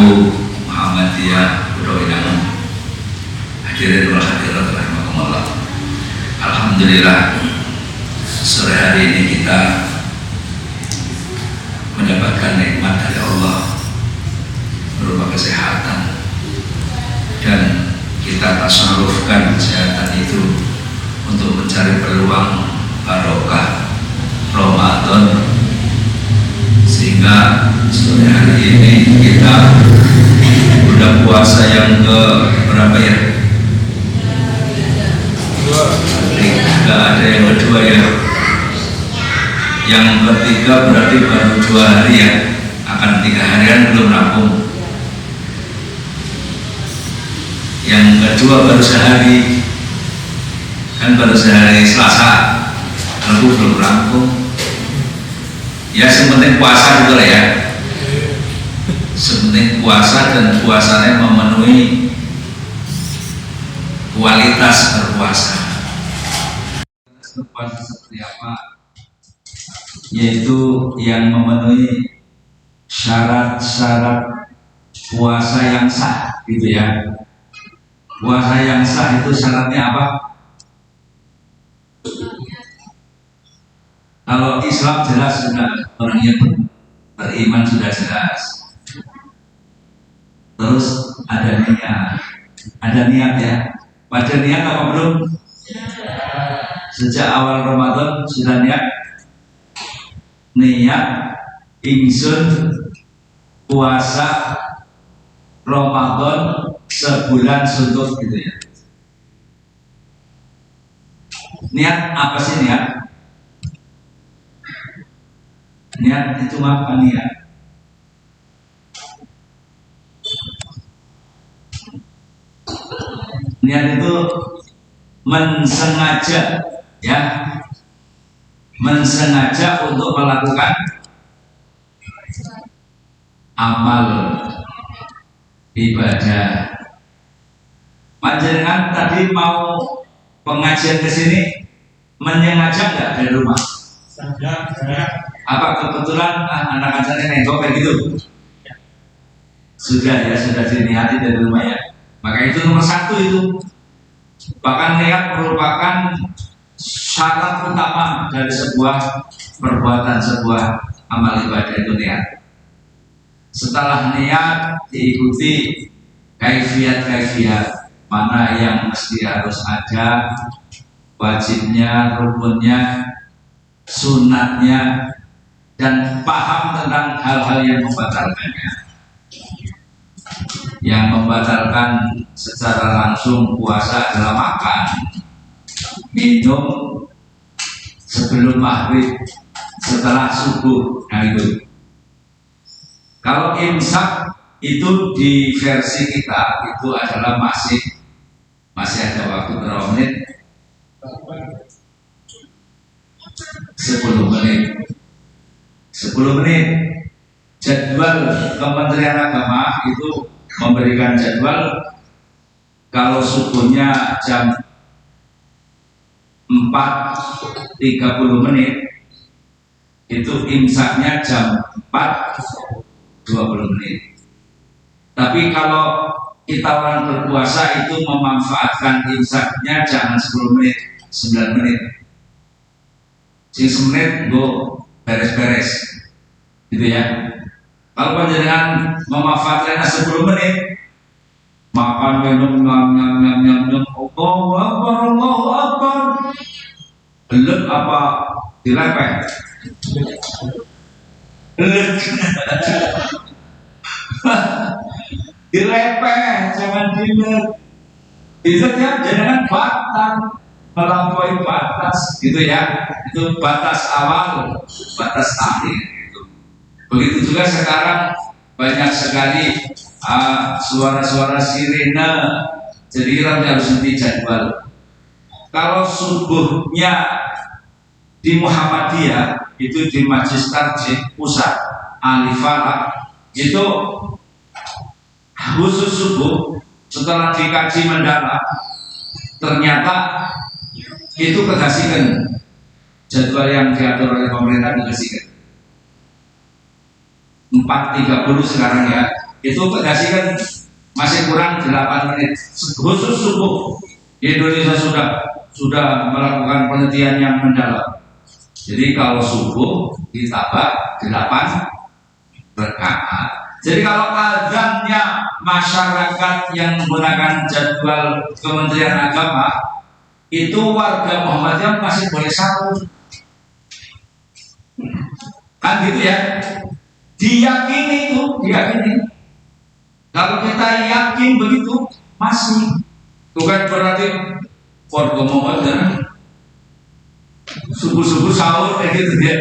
Aku Muhammadiyah Kudo Inang hadirin wal hadirat rahimakumullah. Alhamdulillah, sore hari ini kita mendapatkan nikmat dari Allah berupa kesehatan, dan kita tasarrufkan kesehatan itu untuk mencari peluang barokah Ramadan, sehingga sore hari ini kita udah puasa yang ke berapa ya? Tidak ada yang kedua ya. Yang ketiga berarti baru 2 hari ya. Akan 3 harian belum rampung. Yang kedua baru sehari, kan baru sehari Selasa, Rabu belum rampung. Ya sepenting puasa gitu lah ya. Sepenting puasa, dan puasanya memenuhi kualitas berpuasa. Seperti apa? Yaitu yang memenuhi syarat-syarat puasa yang sah, gitu ya. Puasa yang sah itu syaratnya apa? Kalau Islam jelas sudah, orang yang beriman sudah jelas. Terus ada niat ya. Pada niat apa belum? Sejak awal Ramadan sudah niat ingsun puasa Ramadan sebulan suntuk, gitu ya. Niat apa sih niat? Niat itu apa niat? Niat itu mensengaja, ya, mensengaja untuk melakukan amal ibadah. Panjenengan tadi mau pengajian ke sini menyengaja nggak dari rumah? Apa kebetulan anak acaranya nengok kayak gitu? Sudah ya, sudah diniati dari rumah ya. Maka itu nomor 1 itu. Bahkan niat merupakan syarat utama dari sebuah perbuatan, sebuah amal ibadah itu niat. Setelah niat diikuti kaifiat mana yang mesti harus ada, wajibnya, rukunnya, sunatnya, dan paham tentang hal-hal yang membatalkannya. Yang membatalkan secara langsung puasa adalah makan, minum sebelum maghrib, setelah subuh. Nah itu. Kalau imsak itu di versi kita itu adalah masih ada waktu berapa menit? 10 menit. 10 menit. Jadwal Kementerian Agama itu memberikan jadwal kalau subuhnya jam 4.30 menit, itu imsaknya jam 4.20 menit. Tapi kalau kita orang berpuasa itu memanfaatkan imsaknya jangan 10 menit, 9 menit. Sing 10 menit go beres-beres, gitu ya. Kalau panjenengan memanfaatkan 10 menit, makan, minum, nyam, Allahu Akbar, belum apa dilepeh? Dilepeh, jangan dilet. Itu ya, jangan batal, melampaui batas, gitu ya. Itu batas awal, batas akhir. Begitu juga sekarang banyak sekali suara-suara sirene, jadi kita harus nanti jadwal. Kalau subuhnya di Muhammadiyah itu di Majlis Tarjih Pusat Alifala itu khusus subuh, setelah dikaji mendalam ternyata itu kekasihkan jadwal yang diatur oleh pemerintah dikasihkan 4.30 sekarang ya, itu kasihkan masih kurang 8 menit khusus subuh. Indonesia sudah melakukan penelitian yang mendalam. Jadi kalau subuh ditambah 8 rakaat. Jadi kalau azannya masyarakat yang menggunakan jadwal Kementerian Agama, itu warga Muhammadiyah masih boleh sahur. Kan gitu ya. Diyakini itu, diyakini. Kalau kita yakin begitu, masih. Bukan berarti warga Muhammadiyah subuh-subuh sahur kayak gitu ya.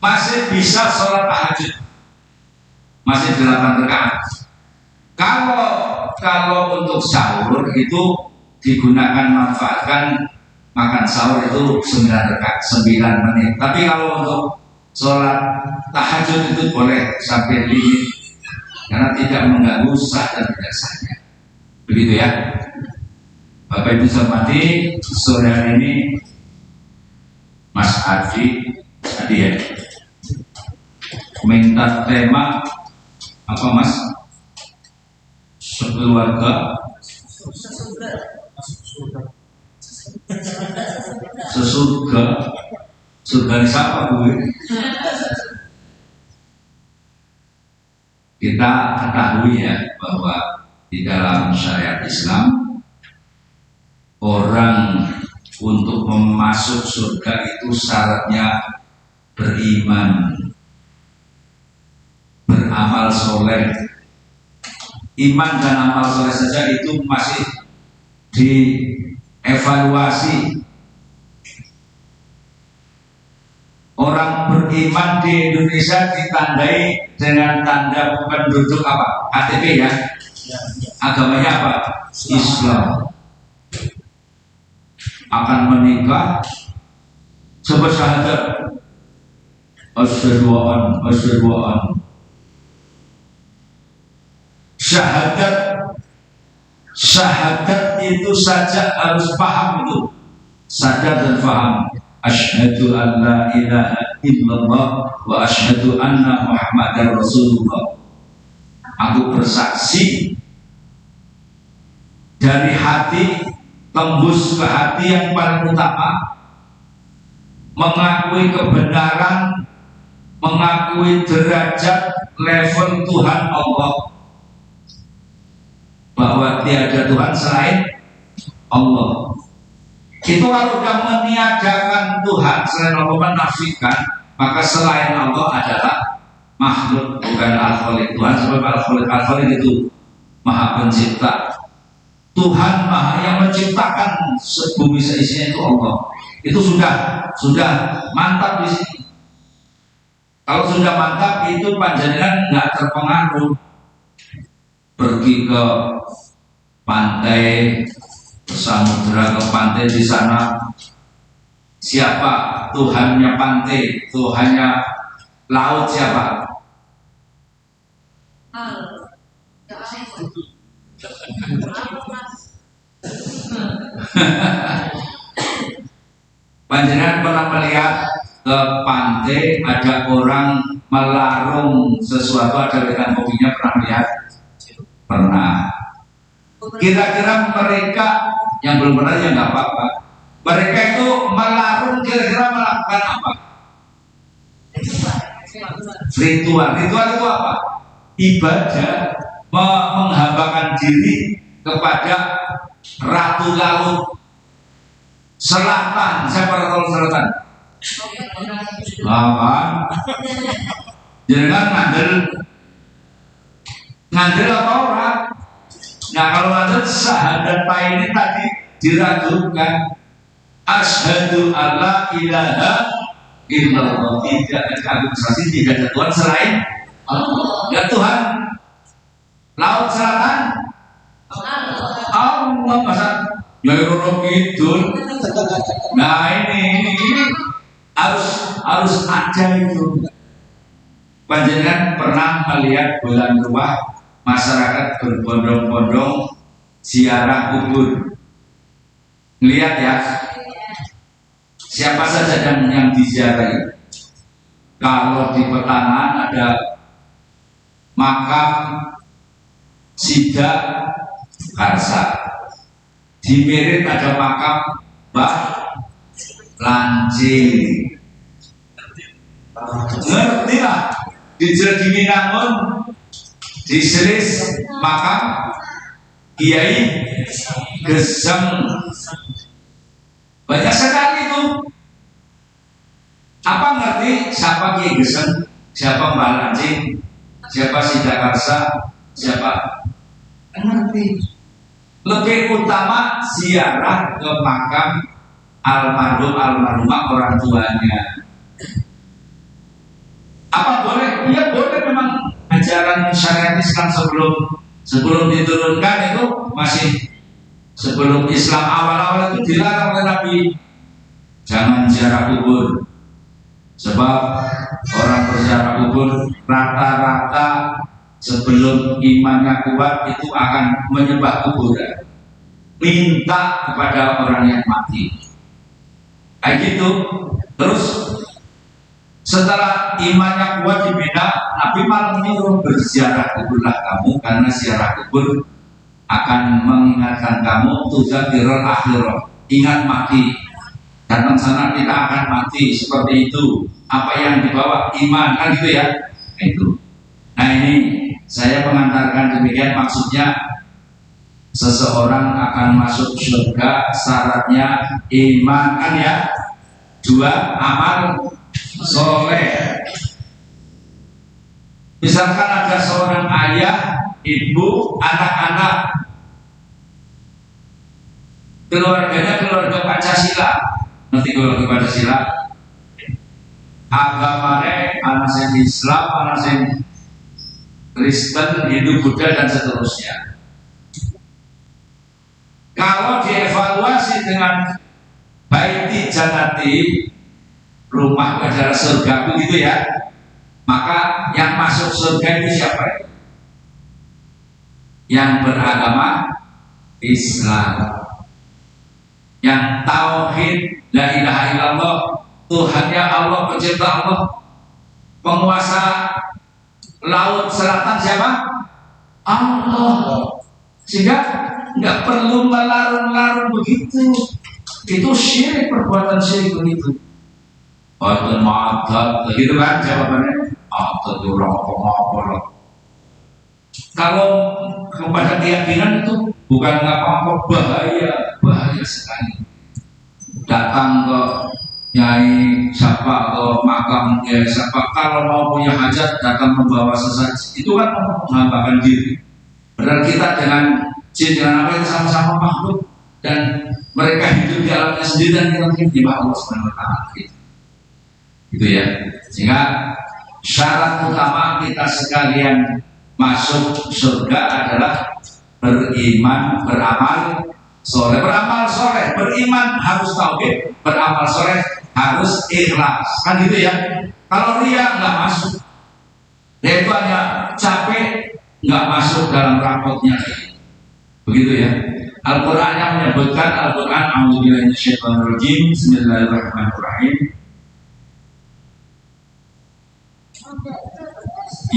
Masih bisa sholat tahajud. Masih 8 rakaat. Kalau untuk sahur itu digunakan manfaatkan makan sahur itu 9 rakaat, 9 menit. Tapi kalau untuk sholat tahajud itu boleh sampai limit karena tidak mengganggu sah dan tidak sahnya. Begitu ya. Bapak Ibu hormati, sore hari ini Mas Adi ya, minta tema apa Mas? Sekeluarga sesurga. Surga di siapa gue? Kita ketahui ya bahwa di dalam syariat Islam orang untuk memasuk surga itu syaratnya beriman, beramal soleh. Iman dan amal soleh saja itu masih dievaluasi. Orang beriman di Indonesia ditandai dengan tanda penduduk apa? KTP ya. Agamanya apa? Islam. Akan menikah sebab syahadat. Asyhadu an syahadat itu saja harus paham itu. Sadar dan paham. Asyhadu an la ilaha illallah wa asyhadu anna Muhammadar Rasulullah. Aku bersaksi dari hati tembus ke hati yang paling utama, mengakui kebenaran, mengakui derajat level Tuhan Allah, bahwa tiada Tuhan selain Allah. Itu kalau sudah meniadakan Tuhan selain Allah, menafikan, maka selain Allah adalah makhluk, bukan al-khaliq. Tuhan sebab al-khaliq itu maha pencipta. Tuhan maha yang menciptakan bumi seisinya itu Allah. Itu sudah mantap di sini. Kalau sudah mantap itu panjenengan nggak terpengaruh pergi ke pantai, ke samudra, ke pantai di sana. Siapa Tuhannya pantai, Tuhannya laut siapa? Panjenengan pernah melihat ke pantai ada orang melarung sesuatu, ada ikan kopinya, pernah lihat? Pernah. Kira-kira mereka yang belum pernah ya nggak apa-apa. Mereka itu melarung kira-kira melakukan apa? Ritual. Ritual itu apa? Ibadah, menghambakan diri kepada Ratu Laut Selatan. Siapa Ratu Selatan? Apa? Jangan ngandel apa orang? Nah kalau ngandel syahadat ini tadi diragukan. Asyhadu alla ilaha illallah, tidak ada administrasi, tidak ada Tuhan selain Allah. Ya Tuhan Laut Selatan Allah, masa Nyai Kidul. Nah ini harus ada itu. Panjenengan pernah melihat bulan ruah masyarakat berbondong-bondong ziarah kubur? Lihat ya, siapa saja yang diziarahi. Kalau di Petangan ada makam Sidak Karsa. Di Mirit ada makam Mbah Lancing. Ngerti lah. Di Jerdinangun, di Selis makam Kiai Geseng. Banyak sekali itu. Apa ngerti siapa Kiai Geseng, siapa Mbah Lancing, siapa Sidak Karsa, siapa? Ngerti. Lebih utama ziarah ke makam almarhumah orang tuanya. Apa boleh? Iya boleh, memang ajaran syariat Islam sebelum diturunkan itu masih sebelum Islam awal-awal itu dilarang oleh Nabi, jangan ziarah kubur. Sebab orang berziarah kubur rata-rata sebelum imannya kuat itu akan menyembah kuburan, minta kepada orang yang mati. Kayak gitu. Terus setelah imannya kuat dibina, Nabi malah menyuruh berziarah kuburlah kamu, karena ziarah kubur akan mengingatkan kamu tudzakirul akhirah, ingat mati. Datang sana kita akan mati, seperti itu. Apa yang dibawa iman, kan gitu ya. Itu. Nah ini saya mengantarkan demikian, maksudnya seseorang akan masuk surga syaratnya iman, kan ya. 2, amal soleh. Misalkan ada seorang ayah, ibu, anak-anak, keluarganya keluarga Pancasila. Nanti keluarga Pancasila, agamanya anak yang Islam, anak yang Kristen, Hindu, Buddha, dan seterusnya. Kalau dievaluasi dengan baiti janati, rumah adalah surga, begitu ya, maka yang masuk surga itu siapa? Yang beragama Islam, yang tauhid la ilaha illallah, Tuhannya Allah, pencipta Allah, penguasa laut selatan siapa? Allah. Sehingga nggak perlu melarung-larung begitu. Itu syirik, perbuatan syirik begitu. Itu ma'adat, begitu kan jawabannya. Adat itu apa-apa. Kalau kepada keyakinan itu bukan apa-apa, bahaya sekali. Datang ke nyai siapa, ke makam ya siapa, kalau mau punya hajat datang membawa sesaji, itu kan menghambakan diri. Padahal kita dengan jin, dengan apa, itu sama-sama makhluk, dan mereka hidup di alamnya sendiri, dan kita hidup di Allah Subhanahu wa Ta'ala. Gitu ya. Sehingga syarat utama kita sekalian masuk surga adalah beriman, beramal soleh. Beramal soleh, beriman harus tauhid, beramal soleh harus ikhlas, kan gitu ya. Kalau ria nggak masuk, dia itu hanya capek, nggak masuk dalam rapotnya, begitu ya. Al-Quran yang menyebutkan, Al-Quran a'udzubillahi minasyaitonirrajim, bismillahirrahmanirrahim.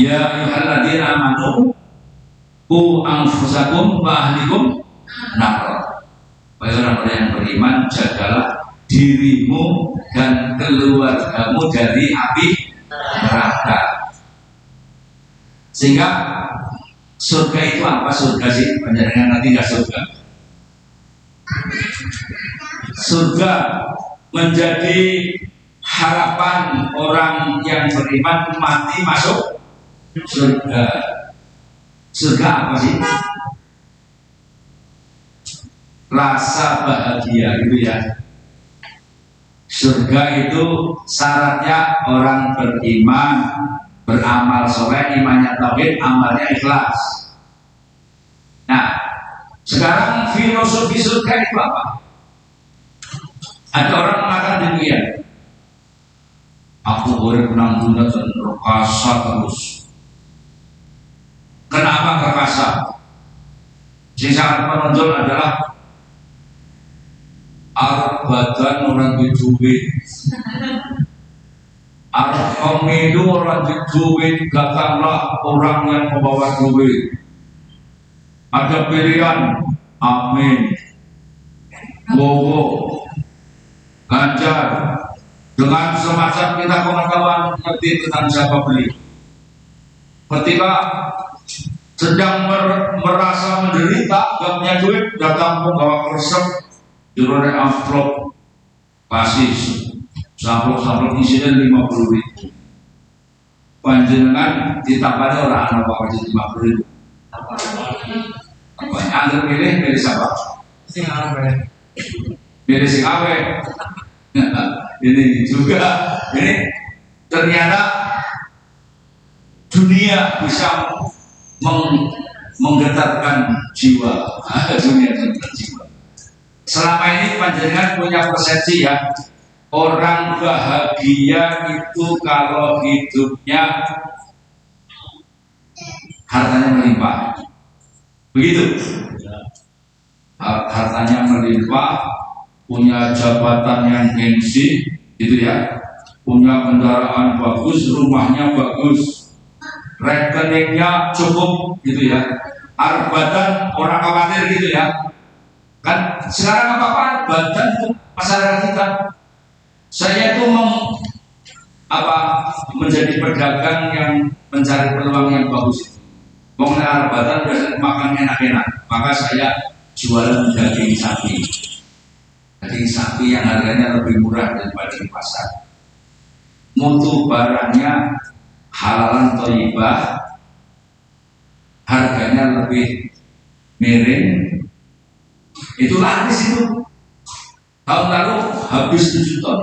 Ya ayyuhalladzina amanu qu anfusakum wa ahlikum nar. Wahai orang-orang yang beriman, jagalah dirimu dan keluargamu dari api neraka. Sehingga surga itu apa? Surga sih, panjenengan nanti nggak surga. Surga menjadi harapan orang yang beriman mati masuk surga. Surga apa sih? Rasa bahagia, gitu ya. Surga itu syaratnya orang beriman, beramal soleh, imannya tauhid, amalnya ikhlas. Nah, sekarang filosofi surga itu apa? Ada orang mengatakan demikian, aku boleh menang dunia dan perkasa terus. Kenapa perkasa? Yang sangat menonjol adalah badan orang duit. Al-Hamidu orang duit, datanglah orang yang membawa duit. Ada pilihan, amin, bobo, ganjar. Dengan semacam kita pengetahuan ngerti tentang siapa beli. Ketika sedang merasa menderita, gak punya duit, datang membawa kresek, jurore amplop, kasih samplop isinya 50.000. Panjenengan ditambahnya orang anak bawa 50.000. Apa? Anda pilih siapa? Sing awe. Pilih sing awe. Ini juga, ini ternyata dunia bisa menggetarkan jiwa. Dunia menggetarkan jiwa. Selama ini panjenengan punya persepsi ya, orang bahagia itu kalau hidupnya hartanya melimpah. Begitu. Hartanya melimpah, punya jabatan yang gengsi, gitu ya, punya kendaraan bagus, rumahnya bagus, rekeningnya cukup, gitu ya. Badan orang khawatir, gitu ya. Kan sekarang apa badan itu masyarakat kita. Saya itu menjadi pedagang yang mencari peluang yang bagus. Mengenai badan biasanya makan enak-enak, maka saya jualan daging sapi. Daging sapi yang harganya lebih murah daripada di pasar. Mutu barangnya halalan thayyibah, harganya lebih miring. Itu laris itu. Tahun lalu habis 7 ton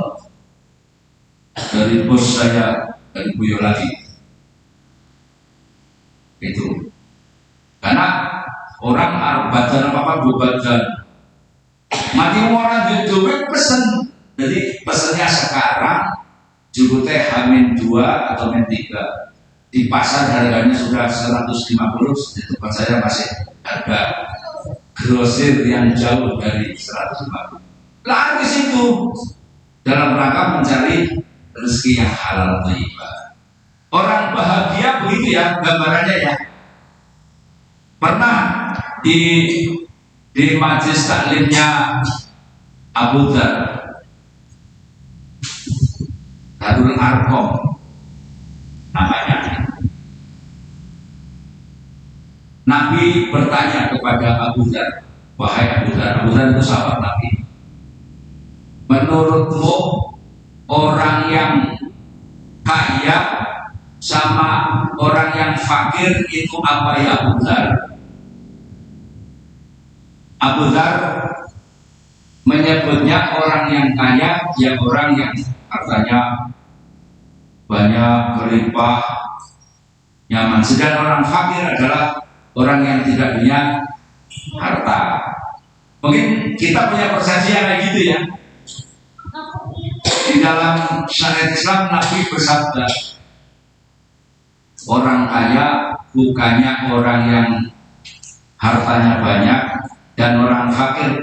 dari bos saya dan Bu Yolati. Itu karena orang badan apa badan mati orang duit pesen. Jadi pesennya sekarang juga teh Hamin 2 atau Hamin 3. Di pasar harganya sudah 150, di tempat saya masih harga grosir yang jauh dari 150. Laris itu dalam rangka mencari rezeki yang halal thayyibah. Orang bahagia begitu ya gambarannya ya. Pernah di majelis taklimnya Abu Dhar Darul Arqam namanya. Nabi bertanya kepada Abu Dhar, wahai Abu Dhar itu sahabat Nabi. Menurutmu orang yang kaya sama orang yang fakir itu apa ya Abu Dhar? Abu Dhar menyebutnya orang yang kaya ya orang yang hartanya banyak, berlimpah, nyaman. Sedangkan orang fakir adalah orang yang tidak punya harta. Mungkin kita punya persepsi yang kayak gitu ya. Di dalam syariat Islam Nabi bersabda, orang kaya bukannya orang yang hartanya banyak, dan orang fakir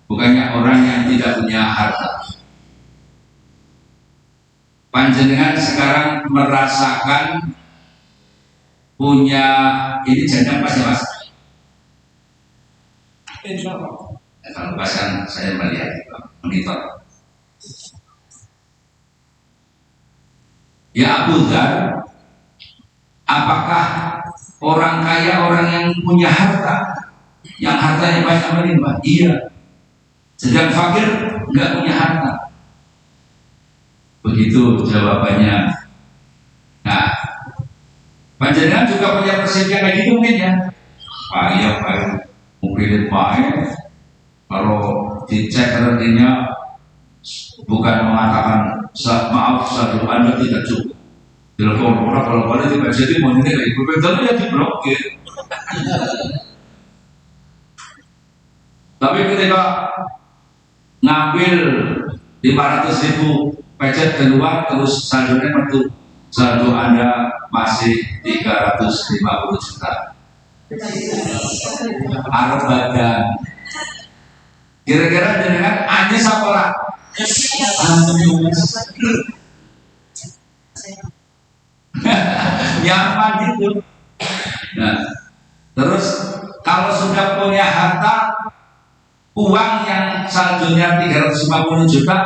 bukannya orang yang tidak punya harta. Panjenengan sekarang merasakan punya ini jadinya pas ya mas? Insya Allah. Kalau pas kan saya melihat monitor. Ya Abu Dhar, apakah orang kaya orang yang punya harta, yang hartanya banyak melimpah? Iya. Sedang fakir nggak punya harta. Begitu jawabannya. Nah, panjenengan juga punya persepsi kayak gitu mungkin ya. Pak iya Pak, mungkin Pak kalau dicek rekeningnya bukan mengatakan maaf satu Anda tidak cukup. Telepon orang kalau pada tidak jadi mau ini kayak berbeda ya diblokir. Tapi ketika ngambil 500.000 pecet keluar terus saldonya metu, saldo Anda masih 350 juta. Arab badan. Kira-kira dengan Anies apa lah? Nyaman gitu. Nah, terus kalau sudah punya harta, uang yang saldonya 350 juta,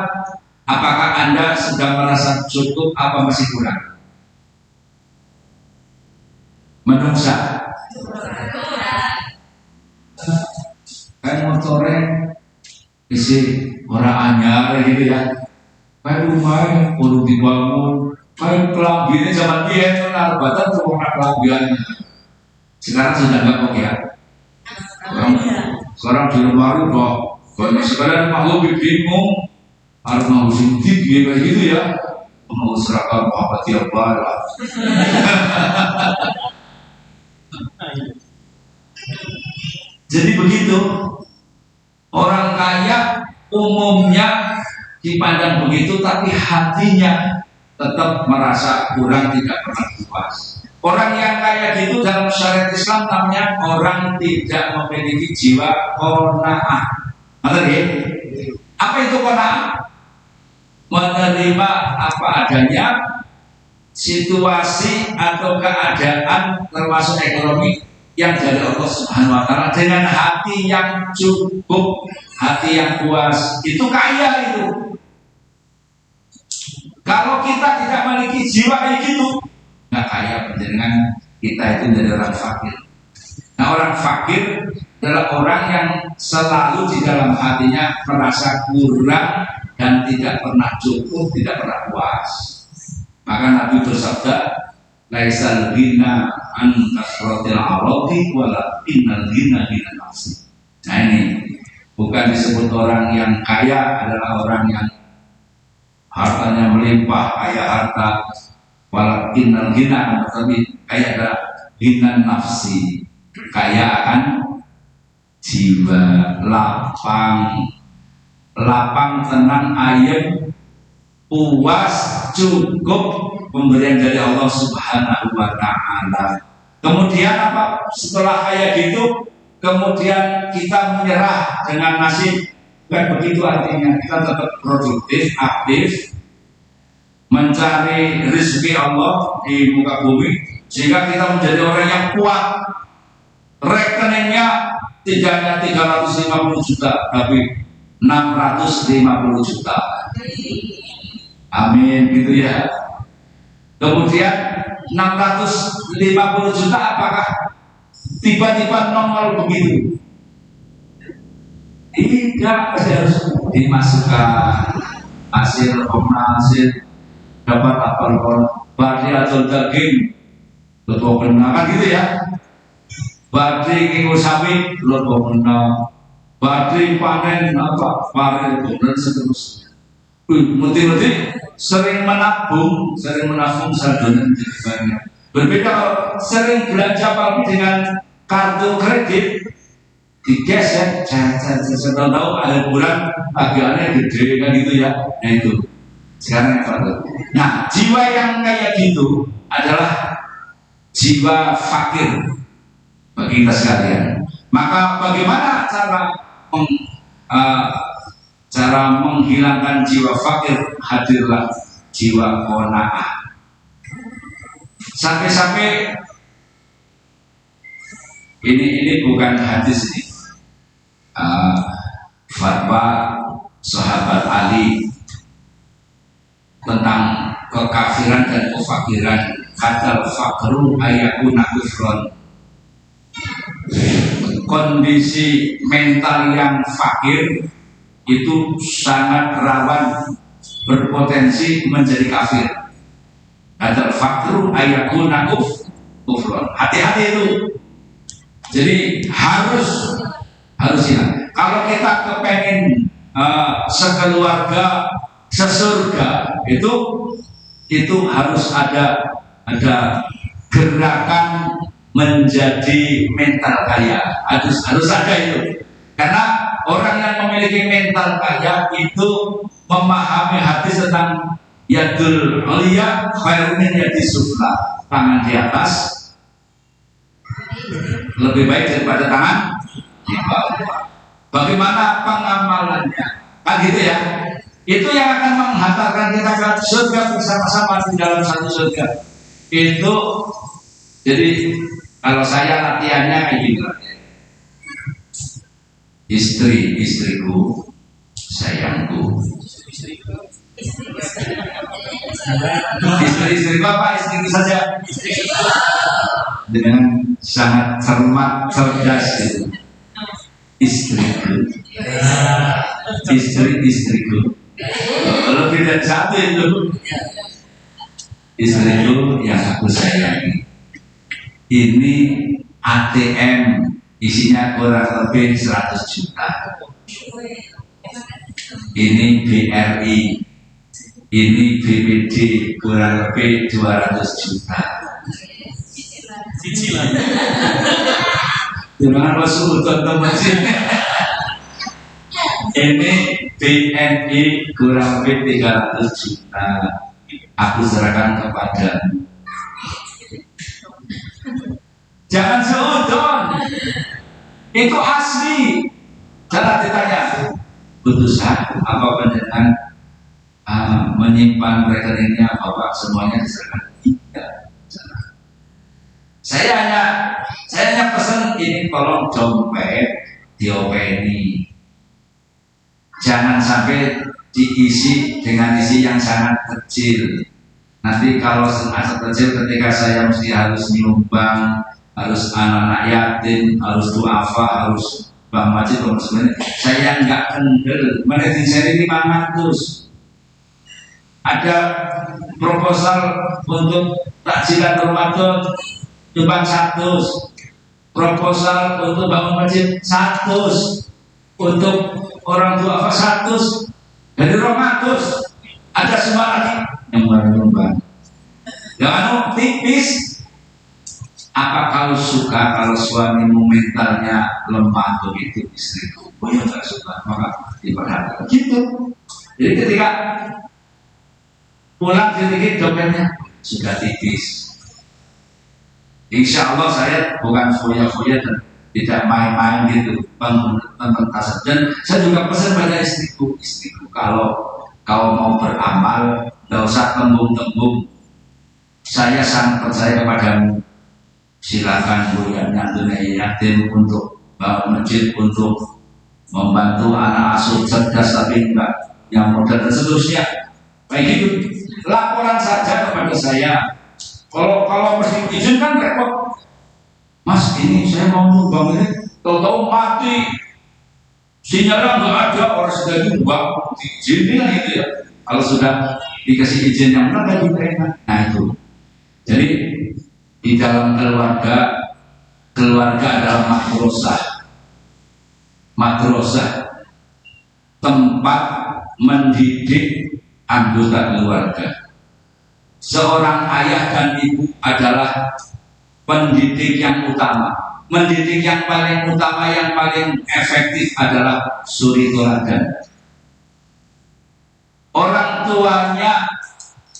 apakah Anda sudah merasa cukup apa masih kurang? Menungsa. Kan motornya isi orang anyar gitu ya. Kayak rumahnya perlu dibangun. Kayak kelambiannya zaman dia itu narbatan cuma kelambiannya. Sekarang sudah nggak kok ya. Sekarang di rumah kok. Kalau sekarang makhluk bingung harus mau sintik kayak gitu ya. Mau seragam apa tiap lah. Jadi begitu. Orang kaya umumnya dipandang begitu, tapi hatinya tetap merasa kurang, tidak pernah puas. Orang yang kaya gitu dalam syariat Islam namanya orang tidak memiliki jiwa qanaah. Apa itu qanaah? Menerima apa adanya, situasi atau keadaan termasuk ekonomi yang dari Allah Subhanahu wa taala dengan hati yang cukup, hati yang puas. Itu kaya itu. Kalau kita tidak memiliki jiwa kayak gitu, nggak kaya dengan kita itu dari orang fakir. Nah, orang fakir adalah orang yang selalu di dalam hatinya merasa kurang dan tidak pernah cukup, tidak pernah puas. Maka Nabi bersabda, laisal ghina an kasratil aradi walakinnal ghina ghinan nafsi. Nah ini bukan disebut orang yang kaya adalah orang yang hartanya melimpah, kaya harta, walakinnal ghina, tapi kaya adalah ghinan nafsi, kaya akan jiwa, lapang tenang ayem, puas, cukup pemberian dari Allah Subhanahu wa taala. Kemudian apa? Setelah kayak gitu, kemudian kita menyerah dengan nasib. Kan begitu artinya kita tetap produktif, aktif, mencari rezeki Allah di muka bumi, sehingga kita menjadi orang yang kuat. Rekeningnya tidak hanya 350 juta, tapi 650 juta. Amin, gitu ya. Kemudian 650 juta apakah tiba-tiba nongol begitu? Tidak, harus dimasukkan hasil hasil dapat apa badi atau daging lebih benar kan gitu ya. Badi kinggo sawit lebih benar, badi panen apa panen dan seterusnya. Mesti sering menabung saldonya menjadi banyak. Berbeda kalau sering belanja apalagi dengan kartu kredit, digesek, saya tahu ada bulan tagihannya gede kan gitu ya. Nah itu sekarang apa? Nah jiwa yang kayak gitu adalah jiwa fakir bagi kita sekalian. Maka bagaimana cara menghilangkan jiwa fakir? Hadirlah jiwa qanaah. Sampai-sampai ini bukan hadis ini. Fatwa sahabat Ali tentang kekafiran dan kefakiran. Kata fakru ayakuna kufron. Kondisi mental yang fakir itu sangat rawan berpotensi menjadi kafir. Kata fakru ayakuna kufron. Hati-hati itu. Jadi harus ya. Kalau kita kepengen sekeluarga sesurga itu harus ada gerakan menjadi mental kaya. Harus ada itu. Karena orang yang memiliki mental kaya itu memahami hadis tentang yadul uliya khairun min yadis sufla. Tangan di atas lebih baik daripada tangan di bawah. Bagaimana pengamalannya? Kan gitu ya. Itu yang akan menghantarkan kita ke surga bersama-sama di dalam satu surga. itu jadi kalau saya latihannya kayak gitu, istriku, sayangku, istri bapak, istriku saja, dengan sangat cermat, cerdas gitu. Istriku, istriku, lebih dari satu itu. Istriku yang aku sayangi, ini ATM isinya kurang lebih 100 juta. Ini BRI, ini BPD kurang lebih 200 juta. Cicilan. Jangan masuk teman sini. Ini BNI kurang lebih 300 juta. Aku serahkan kepadamu. Jangan seudon. Itu asli. Jangan ditanya. Putusan apa panjenengan menyimpan rekeningnya bapak semuanya diserahkan? Tidak. Saya hanya pesan ini, tolong dompet diopeni. Jangan sampai diisi dengan isi yang sangat kecil. Nanti kalau sangat kecil, ketika saya mesti harus nyumbang, harus anak-anak yatim, harus duafa, harus bang wajib, saya nggak kendel. Menit saya ini 500. Ada proposal untuk takjilan Ramadan nyumbang 100, proposal untuk bangun masjid 100, untuk orang tua 100, dari 200 ada semua lagi yang nyumbang. Jangan tipis. Apa kau suka kalau suamimu mentalnya lemah begitu istriku? Oh ya, tak suka, maka diperhatikan gitu. Jadi ketika pulang sedikit dompetnya sudah tipis. Insya Allah saya bukan foya-foya dan tidak main-main gitu pengentasan. Dan saya juga pesan pada istriku, kalau kau mau beramal, gak usah tembung-tembung. Saya sangat percaya kepadamu. Silakan buatnya dunia yatim, untuk bangun masjid, untuk membantu anak asuh cerdas tapi enggak yang muda dan seterusnya. Baik gitu. Laporan saja kepada saya. Kalau mesti izin kan repot. Mas, ini saya mau nyumbang ini, tahu-tahu mati. Sinyalnya nggak ada, orang sudah nyumbang, diizinin gitu ya. Kalau sudah dikasih izin yang benar, juga enak. Nah itu. Jadi di dalam keluarga adalah madrasah, tempat mendidik anggota keluarga. Seorang ayah dan ibu adalah pendidik yang utama. Mendidik yang paling utama, yang paling efektif adalah suri teladan. Orang tuanya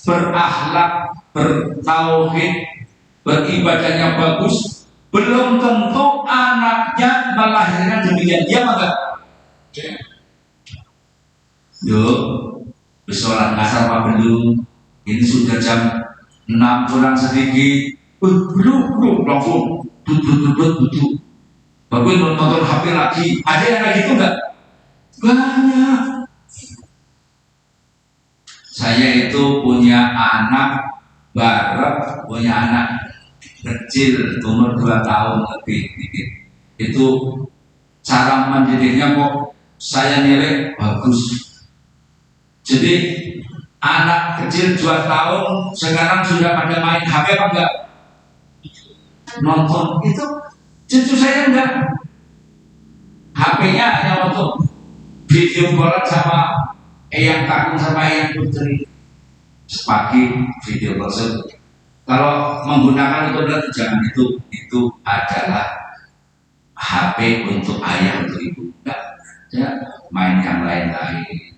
berakhlak, bertauhid, beribadahnya bagus, belum tentu anaknya melahirkan demikian. Dia enggak? Yuk, bersolat asar apa belum? Ini sudah jam 6 kurang sedikit. Belum langsung duduk. Bagus nonton HP lagi. Ada yang kayak gitu enggak? Banyak. Saya itu punya anak barat, punya anak kecil umur 2 tahun lebih dikit. Itu cara mendidiknya kok saya nilai bagus. Jadi anak kecil 2 tahun sekarang sudah pada main HP apa enggak? Nonton. Itu cucu saya enggak. HP-nya hanya untuk video call sama Eyang Kakung sama Eyang Putri. Sepagi video call. Kalau menggunakan itu berarti jangan itu adalah HP untuk ayah, untuk ibu. Enggak, ya, main yang lain-lain.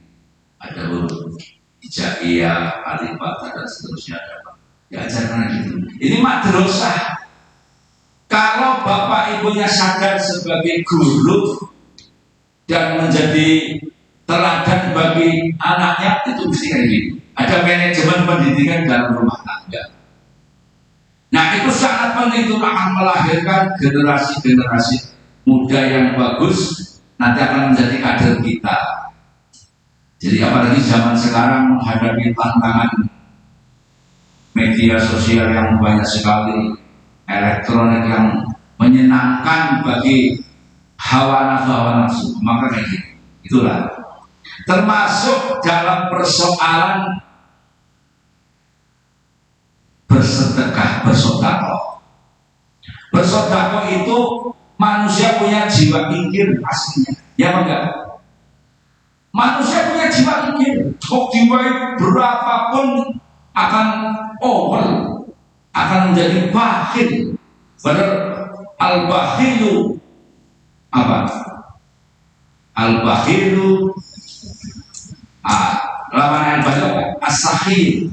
Ada huruf hijaiyah, alifat dan seterusnya. Diajarkan gitu. Ini madrasah. Kalau bapak ibunya sadar sebagai guru dan menjadi teladan bagi anaknya, itu mesti kayak gitu. Ada manajemen pendidikan dalam rumah tangga. Nah itu sangat penting, itu akan melahirkan generasi-generasi muda yang bagus, nanti akan menjadi kader kita. Jadi apalagi zaman sekarang menghadapi tantangan media sosial yang banyak sekali, elektronik yang menyenangkan bagi hawa nafsu, maka kayak gitu. Itulah termasuk dalam persoalan bersedekah, bersodakoh. Bersodakoh itu manusia punya jiwa pikir aslinya, ya enggak? Manusia punya jiwa pikir, jiwa berapapun akan over, akan menjadi bakhil. Padahal al-bakhilu apa? Al-bakhilu lawan al-bakhil as-sakhir.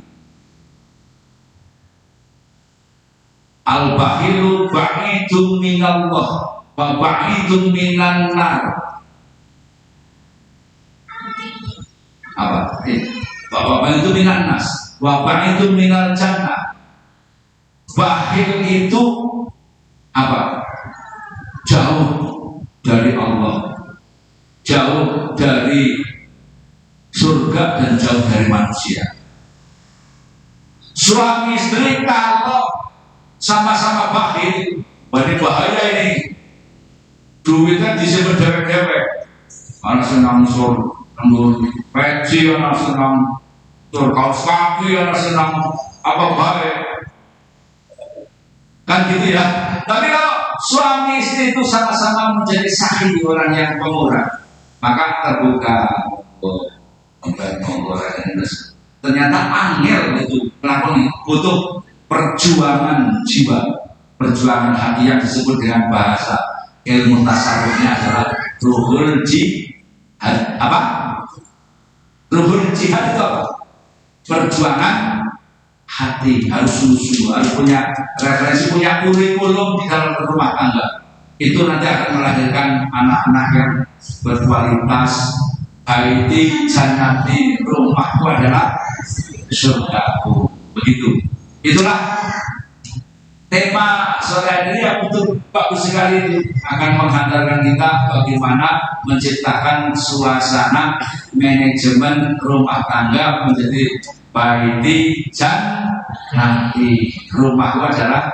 Al-bakhilu ba'idun minallah wa ba'idun minan nar. Apa? Bapak itu minan nas, bapak itu minal jannah. Bakhil itu apa? Jauh dari Allah, jauh dari surga dan jauh dari manusia. Suami istri kalau sama-sama bakhil, bahaya ini. Duitnya disimpan dewek-dewek. Anak senang sur, nanggur peci, anak senang sur kaos kaki, anak senang apa baik. Kan gitu ya. Tapi kalau suami istri itu sama-sama menjadi sahih, orang yang pemurah, maka terbuka ternyata angel itu melakukan, butuh perjuangan jiwa, perjuangan hati yang disebut dengan bahasa ilmu tasawufnya adalah ruhul jihad. Apa? Ruhul jihad itu apa? Perjuangan hati, harus sungguh-sungguh, harus punya referensi, punya kurikulum di dalam rumah tangga. Itu nanti akan melahirkan anak-anak yang berkualitas. Baiti jannati, rumahku adalah surgaku. Begitu. Itulah tema sore ini yang betul bagus sekali, itu akan menghantarkan kita bagaimana menciptakan suasana manajemen rumah tangga menjadi baiti jannati, rumahku adalah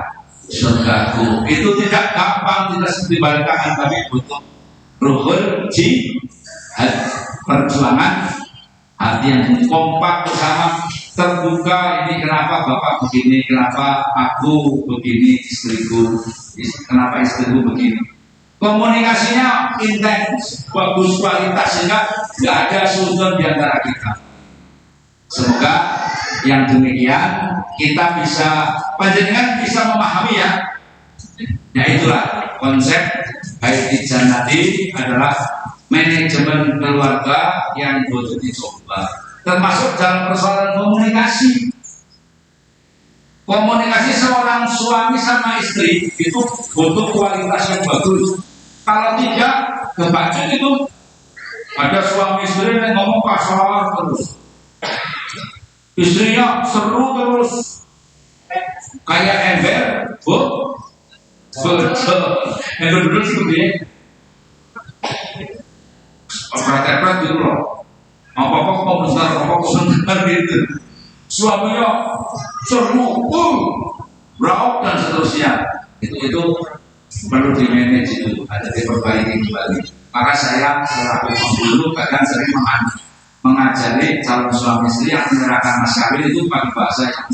surgaku. Itu tidak gampang, tidak seperti balik tangan, tapi butuh ruhul jihad, perjuangan hati yang kompak bersama, terbuka. Ini kenapa bapak begini, kenapa aku begini, istriku, kenapa istriku begini. Komunikasinya intens, bagus, kualitas, sehingga nggak ada sudut di antara kita. Semoga yang demikian kita bisa, panjenengan bisa memahami ya. Ya itulah konsep baiti jannati adalah manajemen keluarga yang butuh dicoba, termasuk dalam persoalan komunikasi. Komunikasi seorang suami sama istri itu butuh kualitas yang bagus. Kalau tidak, kebaca itu ada suami istri yang ngomong kasar terus, istrinya seru terus, kayak ember, ember dulu seperti operator gitu loh, apa-apa komentar, apa-apa gitu. Suaminya seru, berau dan seterusnya. Itu perlu di manage, itu ada diperbaiki kembali. Maka saya selaku pembulu kadang sering mengajari calon suami istri yang menyerahkan mas kawin itu pakai bahasa yang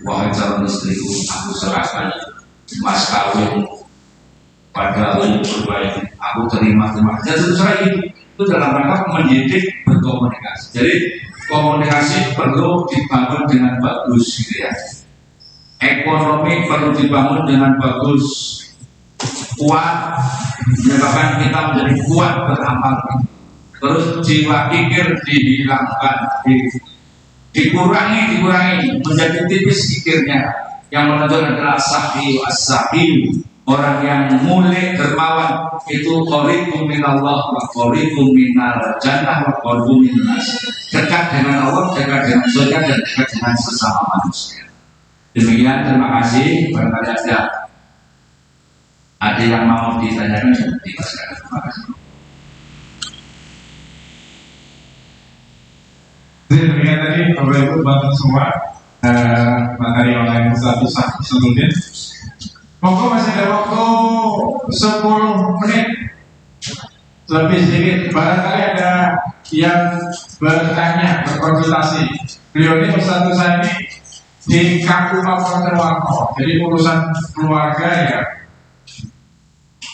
wahai calon istriku, aku serahkan mas kawin pada umur baik, aku terima dan seterusnya. Itu dalam rangka mendidik berkomunikasi. Jadi komunikasi perlu dibangun dengan bagus, gitu ya. Ekonomi perlu dibangun dengan bagus, kuat, menyebabkan kita menjadi kuat beramal. Terus jiwa pikir dihilangkan, dikurangi, menjadi tipis pikirnya. Yang menentukan adalah sahih as-sahih, orang yang mulia dermawan itu qaribun minallah wa qaribun minal jannah wa qaribun minnas, dekat dengan Allah, dekat dengan surga, dan dekat dengan sesama manusia. Demikian, terima kasih. Barangkali ada yang mau ditanyakan, dipersilakan. Terima kasih. Demikian tadi Bapak Ibu bantu semua materi online satu sebelumnya. Monggo masih ada waktu 10 menit lebih sedikit. Barangkali ada yang bertanya, berkonsultasi. Beliau ini satu saya ini di Kabupaten Purwokerto, jadi urusan keluarga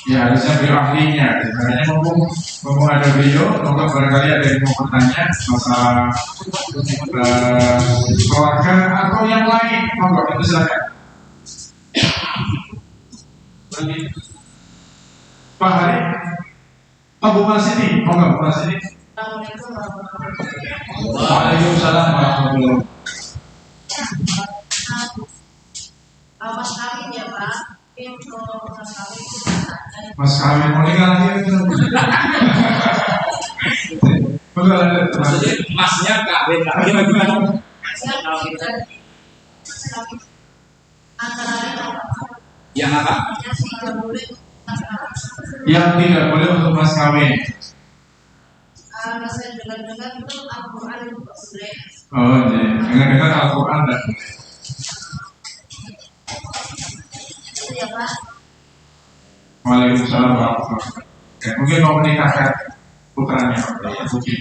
ya harusnya beliau ahlinya. Makanya mumpung ada beliau, monggo barangkali ada yang mau bertanya masalah keluarga atau yang lain, monggo itu silakan. Pak Hari, Bu Masini, monggo Bu Masini. Waalaikumsalam warahmatullahi wabarakatuh. Mas kawin ya Pak, Mas kawin mau nikah lagi itu. Maksudnya masnya kawin lagi bagaimana? Yang apa? Yang tidak boleh untuk mas kawin. Saya dengar-dengar itu Al-Quran itu boleh. Oh iya, dengar-dengar Al-Quran dan Itu ya Pak. Waalaikumsalam warahmatullahi wabarakatuh. Mungkin mau menikahkan putranya, mungkin.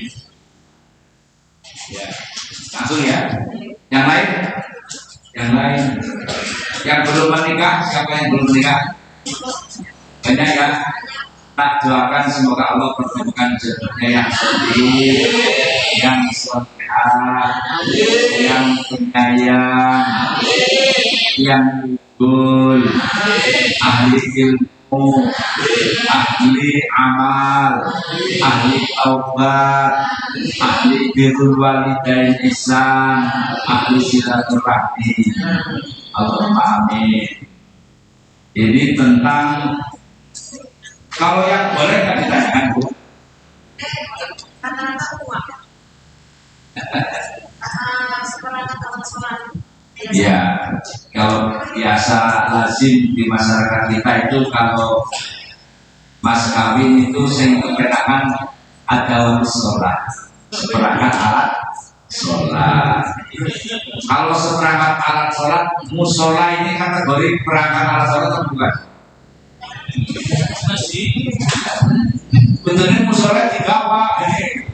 Ya, langsung ya. Yang lain? Yang lain? Yang belum menikah, siapa yang belum menikah? Banyak ya. Tak doakan semoga Allah pertemukan jodohnya yang sedih, yang solehah, yang penyayang, yang unggul, ahli ilmu, ahli amal, ahli taubat, ahli birrul walidain ihsan, ahli silaturahmi. Allahumma amin. Ini tentang kalau yang boleh nggak ditanyakan Bu? Kata-kata uang. Seperangkat alat sholat. Ya, kalau biasa lazim di masyarakat kita itu kalau mas kawin itu sing kepenakan ada waktu sholat, seperangkat alat sholat. Kalau seperangkat alat sholat, musola ini kategori perangkat alat sholat atau bukan? Betulnya musola tiga apa ini?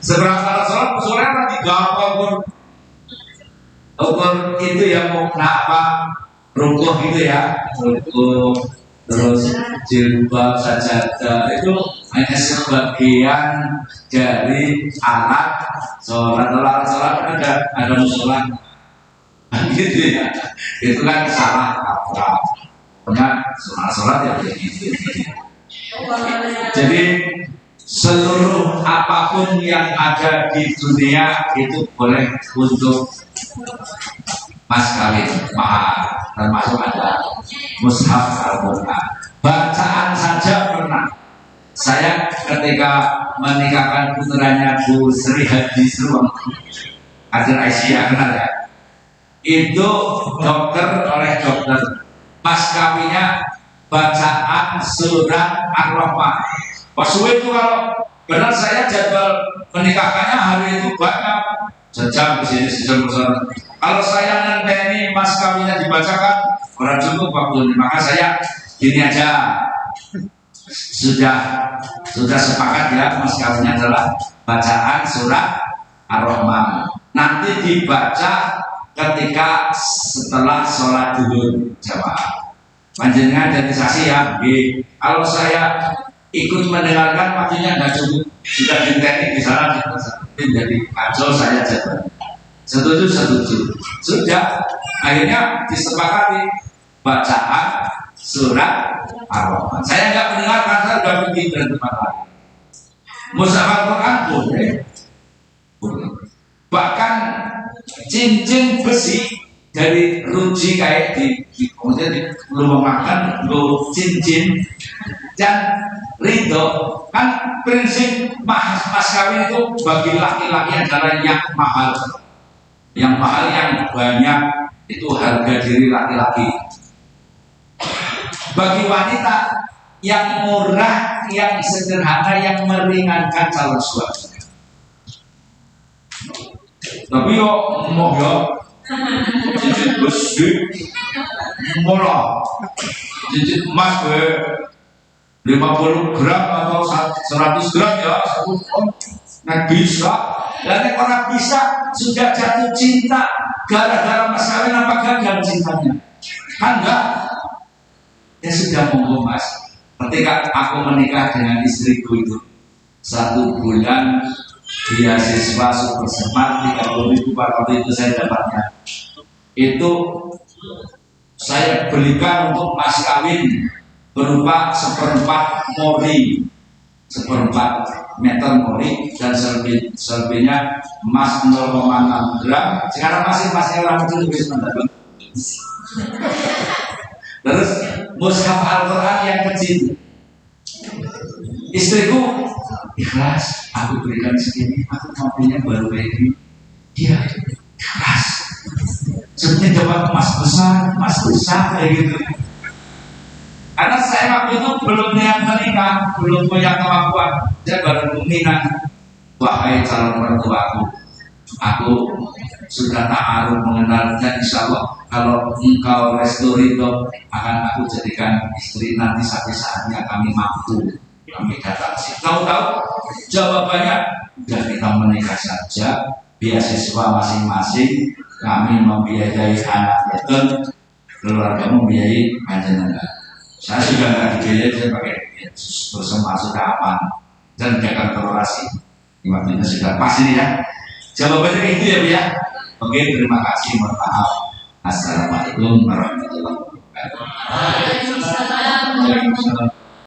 Seberangkat alat sholat musola kan tiga apa pun? Ukur itu ya mau apa? Rukuh gitu ya, rukuh terus jilbab sajadah itu hanya sebagian dari alat sholat. Kalau alat sholat ada musola, gitu ya. Itu kan salah kaprah. Pokoknya sholat ya begitu. Jadi seluruh apapun yang ada di dunia itu boleh untuk mas kawin, mahar, termasuk ada mushaf Al-Quran. Bacaan saja pernah. Saya ketika menikahkan putranya Bu Sri Hadi Sruweng, Hadir Aisyah, kenal ya? Itu dokter oleh dokter. Mas kawinnya bacaan surat Ar-Rahman. Pas itu kalau benar saya jadwal menikahkannya hari itu banyak, sejam kesini sejam kesana. Kalau saya nanti mas kawinnya dibacakan orang cukup waktu, maka saya gini aja, sudah sepakat ya mas kawinnya adalah bacaan surat Ar-Rahman. Nanti dibaca ketika setelah sholat zuhur jamaah. Panjenengan jadi saksi ya. Kalau saya ikut mendengarkan waktunya nggak cukup, sudah diteknik di sana jadi kacau saya jadwal. Setuju. Sudah akhirnya disepakati bacaan surat Ar-Rahman. Saya nggak mendengarkan, saya sudah pergi ke tempat lain. Mushaf Al-Quran boleh. Bahkan cincin besi dari ruji kayak kemudian dilumahkan lo cincin dan ridho. Kan prinsip mas kawin itu bagi laki-laki adalah yang mahal yang banyak itu harga diri laki-laki. Bagi wanita yang murah, yang sederhana, yang meringankan calon suami. Tapi yo mau yo cicit besi, mola, cicit emas 50 gram atau 100 gram ya satu ton, nah bisa. Dan orang bisa sudah jatuh cinta gara-gara mas kawin, apa gagal cintanya? Kan enggak? Ya sudah, monggo mas. Ketika aku menikah dengan istriku itu 1 bulan beasiswa super smart 30.000 waktu itu saya dapatnya. Itu saya belikan untuk mas kawin berupa 1/4 mori, 1/4 meter mori, dan selebihnya emas 0,6 gram. Sekarang masih orang itu lebih mendadak. Terus mushaf Al-Quran yang kecil. Istriku ikhlas, aku berikan segini, aku mampunya baru kayak gini. Iya, ikhlas. Sebenarnya dapat emas besar kayak gitu. Karena saya waktu itu belum niat menikah, belum punya kemampuan. Saya baru mengingat, wahai calon mertuaku, aku sudah ta'aruf mengenal, dan insya Allah kalau engkau restu ridho akan aku jadikan istri nanti sampai saatnya kami mampu, kami datang sih. Tahu-tahu jawabannya, udah kita menikah saja, beasiswa masing-masing, kami membiayai anak yatim, keluarga membiayai panjenengan. Saya sudah nggak dibiayai, saya pakai bersama sudah aman dan jaga toleransi. Waktunya sudah pas ini ya. Jawabannya itu ya Bu ya. Oke, terima kasih, mohon maaf. Assalamualaikum warahmatullahi wabarakatuh. Waalaikumsalam. Waalaikumsalam.